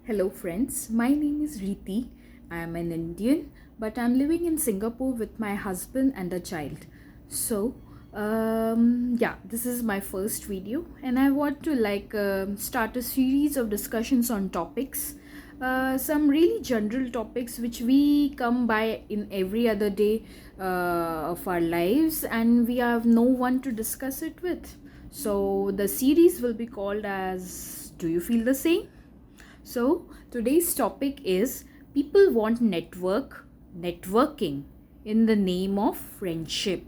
Hello, friends. My name is Reeti. I am an Indian, but I'm living in Singapore with my husband and a child. This is my first video, and I want to start a series of discussions on topics, some really general topics which we come by in every other day of our lives, and we have no one to discuss it with. So the series will be called as "Do You Feel the Same?" So, today's topic is people want networking in the name of friendship.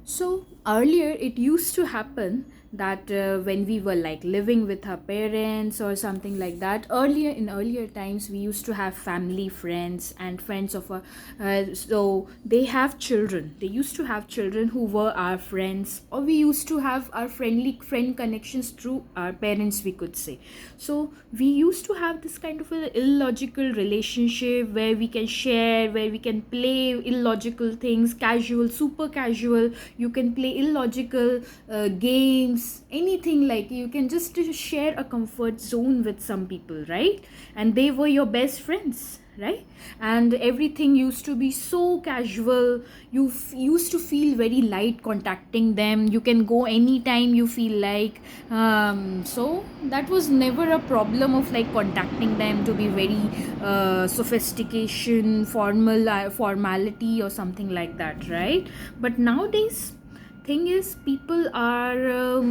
So earlier it used to happen that when we were like living with our parents or something like that, earlier times we used to have family friends and friends of our so they have children, they used to have children who were our friends, or we used to have our friend connections through our parents, we could say. So we used to have this kind of an illogical relationship where we can share, where we can play illogical things, casual, super casual. You can play illogical games, anything, like you can just share a comfort zone with some people, right? And they were your best friends, right? And everything used to be so casual. You used to feel very light contacting them. You can go anytime you feel like. So that was never a problem of like contacting them to be very sophistication, formality or something like that, right? But nowadays, thing is, people are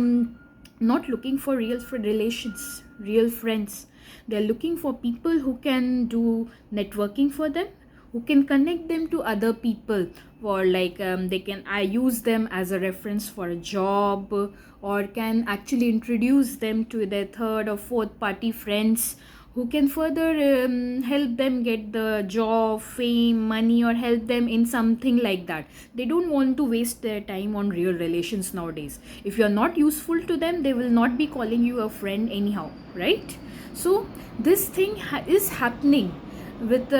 not looking for relations, real friends. They're looking for people who can do networking for them, who can connect them to other people, or they can I use them as a reference for a job, or can actually introduce them to their third or fourth party friends who can further help them get the job, fame, money, or help them in something like that. They don't want to waste their time on real relations nowadays. If you're not useful to them, they will not be calling you a friend anyhow, right? So this thing is happening with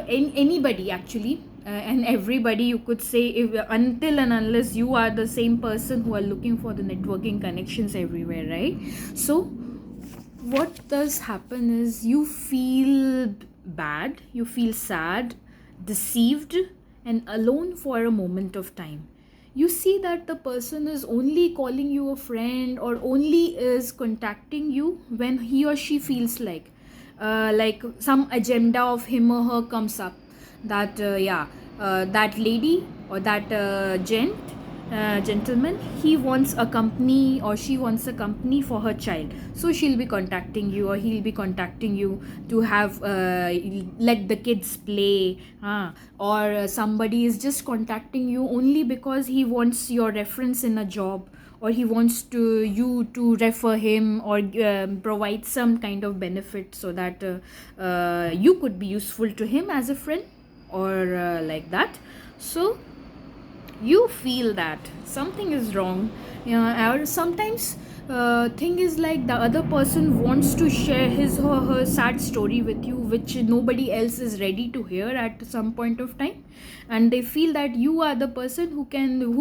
anybody actually, and everybody, you could say, if until and unless you are the same person who are looking for the networking connections everywhere, right? So what does happen is you feel bad, you feel sad, deceived, and alone for a moment of time. You see that the person is only calling you a friend or only is contacting you when he or she feels like some agenda of him or her comes up, that that lady or that gentleman, he wants a company or she wants a company for her child, so she'll be contacting you or he'll be contacting you to have let the kids play, or somebody is just contacting you only because he wants your reference in a job, or he wants to refer him, or provide some kind of benefit so that you could be useful to him as a friend, or like that. So you feel that something is wrong, or sometimes thing is like the other person wants to share his or her sad story with you, which nobody else is ready to hear at some point of time, and they feel that you are the person who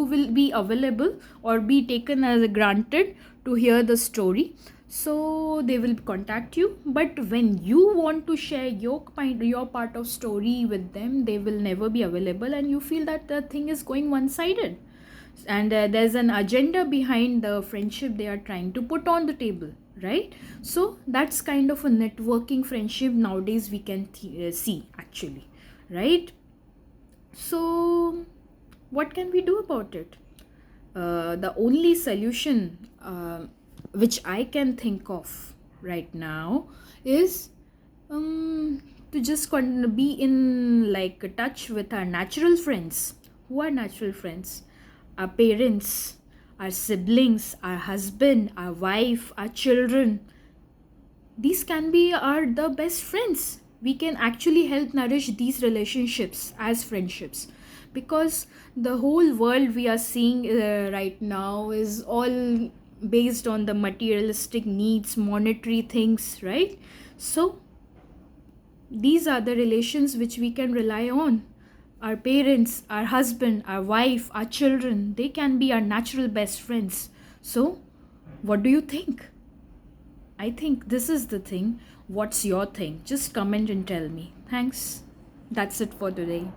will be available or be taken as granted to hear the story. So they will contact you, but when you want to share your part of story with them, they will never be available, and you feel that the thing is going one sided, and there's an agenda behind the friendship they are trying to put on the table, right? So that's kind of a networking friendship nowadays we can see actually, right? So what can we do about it? The only solution which I can think of right now is to just be in like touch with our natural friends. Who are natural friends? Our parents, our siblings, our husband, our wife, our children. These can be our the best friends. We can actually help nourish these relationships as friendships, because the whole world we are seeing right now is all based on the materialistic needs, monetary things, right? So these are the relations which we can rely on. Our parents, our husband, our wife, our children, they can be our natural best friends. So what do you think? I think this is the thing. What's your thing? Just comment and tell me. Thanks. That's it for today.